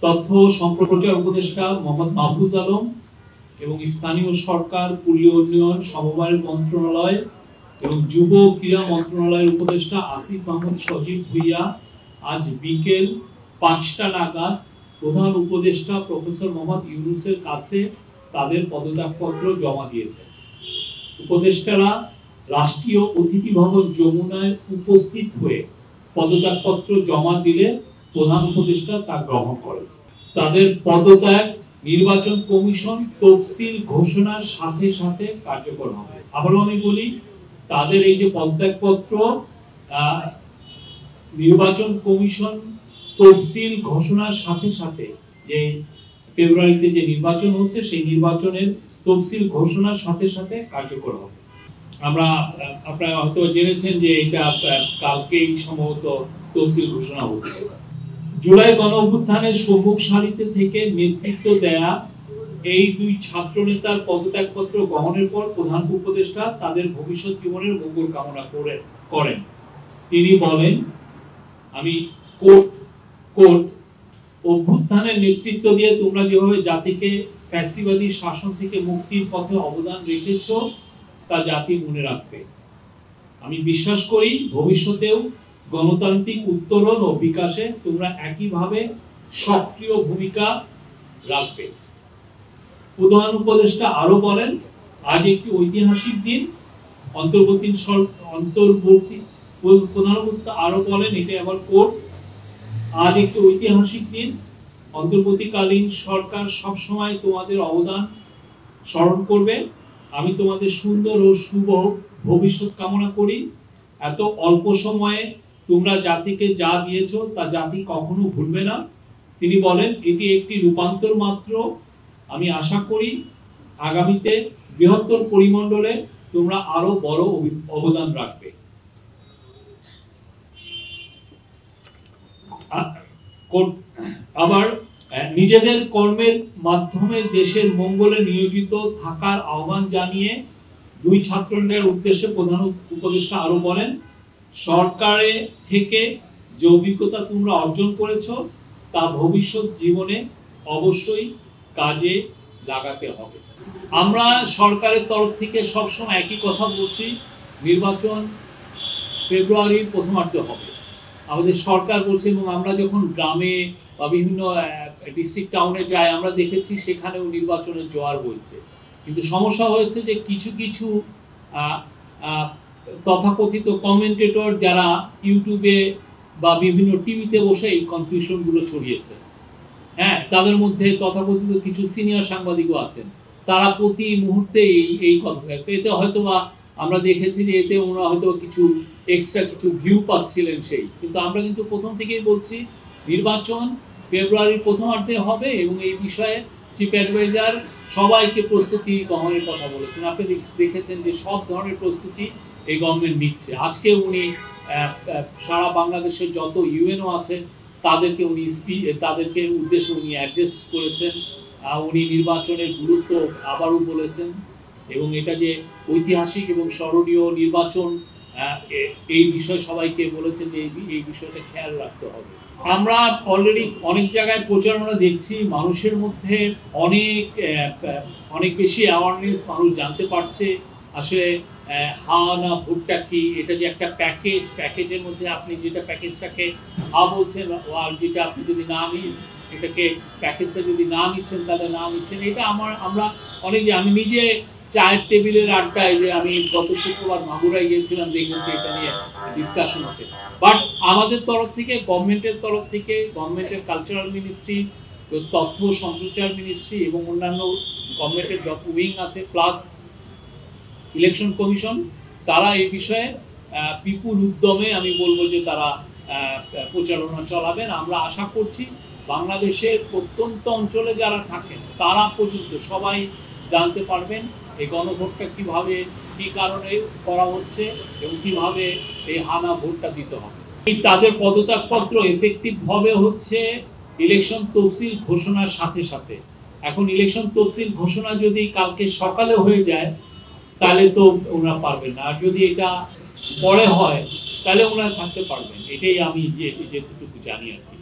তথ্য সম্প্রচার উপদেষ্টা মোহাম্মদ মাহফুজ আলম এবং স্থানীয় সরকার, পল্লী উন্নয়ন, সমবায় মন্ত্রণালয় এবং যুব ক্রীড়া মন্ত্রণালয়ের উপদেষ্টা আসিফ মাহমুদ সজীব ভুইয়া আজ বিকেল 5টা নাগাদ প্রধান উপদেষ্টা প্রফেসর মোহাম্মদ ইউনূসের কাছে তাদের পদত্যাগপত্র জমা দিয়েছেন। উপদেষ্টারা রাষ্ট্রীয় অতিথি ভবন যমুনায় উপস্থিত হয়ে পদত্যাগপত্র জমা দিলে প্রধান উপদেষ্টা তা গ্রহণ করেন। তাদের পদত্যাগ নির্বাচন কমিশন তফসিল ঘোষণার সাথে সাথে কার্যকর হবে। আবারও আমি বলি, তাদের এই যে পদত্যাগপত্র নির্বাচন কমিশন তফসিল ঘোষণার সাথে সাথে, যে ফেব্রুয়ারিতে যে নির্বাচন হচ্ছে সেই নির্বাচনের তফসিল ঘোষণার সাথে সাথে কার্যকর হবে। আপনারা হয়তো জেনেছেন যে এটা কালকেই সম্ভবত তফসিল ঘোষণা হচ্ছে। জুলাই গণ অভ্যুত্থানের সম্মুখ সারিতে থেকে নেতৃত্ব দেয়া এই দুই ছাত্র নেতার পদত্যাগপত্র গ্রহণের পর প্রধান উপদেষ্টা তাদের ভবিষ্যৎ জীবনের মঙ্গল কামনা করেন। তিনি বলেন, আমি কোট অভ্যুত্থানের নেতৃত্ব দিয়ে তোমরা যেভাবে জাতিকে ফ্যাসিবাদী শাসন থেকে মুক্তির পথে অবদান রেখেছ তা জাতি মনে রাখবে। আমি বিশ্বাস করি ভবিষ্যতেও গণতান্ত্রিক উত্তরণ ও বিকাশে তোমরা একইভাবে সক্রিয় ভূমিকা রাখবে। প্রধান উপদেষ্টা আরো বলেন, আজ একটি ঐতিহাসিক দিন। প্রধান উপদেষ্টা আরো বলেন, এটা আবার কোট, আজ একটি ঐতিহাসিক দিন। অন্তর্বর্তীকালীন সরকার সবসময় তোমাদের অবদান স্মরণ করবে। আমি তোমাদের সুন্দর ও শুভ ভবিষ্যৎ কামনা করি। এত অল্প সময়ে তোমরা জাতিকে যা দিয়েছো তা জাতি কখনো ভুলবে না। তিনি বলেন, এটি একটি রূপান্তর মাত্র। আমি আশা করি আগামীতে বৃহত্তর পরিমণ্ডলে তোমরা আরো বড় অবদান রাখবে। আবার নিজেদের কর্মের মাধ্যমে দেশের মঙ্গলে নিয়োজিত থাকার আহ্বান জানিয়ে দুই ছাত্রদের উদ্দেশ্যে প্রধান উপদেষ্টা আরো বলেন, সরকারে থেকে যে অভিজ্ঞতা তোমরা অর্জন করেছো তা ভবিষ্যৎ জীবনে অবশ্যই কাজে লাগাতে হবে। আমরা সরকারের তরফ থেকে সবসময় একই কথা বলছি, নির্বাচন ফেব্রুয়ারির প্রথমার্ধে হবে। আমাদের সরকার বলছে, এবং আমরা যখন গ্রামে বা বিভিন্ন ডিস্ট্রিক্ট টাউনে যাই আমরা দেখেছি সেখানেও নির্বাচনের জোয়ার বইছে। কিন্তু সমস্যা হয়েছে যে কিছু কিছু তথাকথিত কমেন্টেটর যারা ইউটিউবে বা বিভিন্ন টিভিতে বসে এই কনফিউশনগুলো ছড়িয়েছে, হ্যাঁ, তাদের মধ্যে তথাকথিত কিছু সিনিয়র সাংবাদিকও আছেন। তারা প্রতি মুহূর্তে এই কথা, এতে হয়তো বা আমরা দেখেছি যে এতে ওরা হয়তো কিছু এক্সট্রা কিছু ভিউ পাচ্ছিলেন সেই। কিন্তু আমরা কিন্তু প্রথম থেকেই বলছি নির্বাচন ফেব্রুয়ারির প্রথমার্ধে হবে এবং এই বিষয়ে চিফ অ্যাডভাইজার সবাইকে প্রস্তুতি গ্রহণের কথা বলেছেন। আপনি দেখেছেন যে সব ধরনের প্রস্তুতি এই গভর্নমেন্ট নিচ্ছে। আজকে উনি সারা বাংলাদেশের যত ইউএনও আছে তাদেরকে উদ্দেশ্যে উনি অ্যাড্রেস করেছেন। উনি নির্বাচনের গুরুত্ব আবারও বলেছেন এবং এটা যে ঐতিহাসিক এবং স্মরণীয় নির্বাচন এই বিষয়ে সবাইকে বলেছেন যে এই বিষয়টা খেয়াল রাখতে হবে। আমরা অলরেডি অনেক জায়গায় প্রচারণা দেখছি, মানুষের মধ্যে অনেক বেশি অ্যাওয়ারনেস, মানুষ জানতে পারছে আসলে হা না ভোটটা কি। এটা যে একটা প্যাকেজের মধ্যে আপনি যেটা প্যাকেজটাকে হা বলছেন আর যেটা আপনি যদি না নিন এটাকে প্যাকেজটা যদি না নিচ্ছেন তাহলে না নিচ্ছেন, এটা আমরা আমি নিজে চায়ের টেবিলের আড্ডায় যে আমি গত শুক্রবার মাগুরায় গিয়েছিলাম, দেখেছি এটা নিয়ে ডিসকাশন হতে। বাট আমাদের তরফ থেকে, গভর্নমেন্টের তরফ থেকে, গভর্নমেন্টের কালচারাল মিনিস্ট্রি, তথ্য সম্প্রচার মিনিস্ট্রি এবং অন্যান্য গভর্নমেন্টের যত উইং আছে প্লাস ইলেকশন কমিশন, তারা এই বিষয়ে বিপুল উদ্যমে আমি বলবো যে তারা প্রচারণা চালাবেন। আমরা আশা করছি বাংলাদেশের প্রত্যন্ত অঞ্চলে যারা থাকেন তারা পর্যন্ত সবাই জানতে পারবেন এই গণভোটটা কিভাবে, কি কারণে করা হচ্ছে এবং কিভাবে এই হানা ভোটটা দিতে হবে। এই তাদের পদত্যাগপত্র এফেক্টিভ হবে হচ্ছে ইলেকশন তফসিল ঘোষণার সাথে সাথে। এখন ইলেকশন তফসিল ঘোষণা যদি কালকে সকালে হয়ে যায় তাহলে তো ওনারা পারবেন না, আর যদি এটা পরে হয় তাহলে ওনারা থাকতে পারবেন। এটাই আমি যেটুকু জানি আর কি।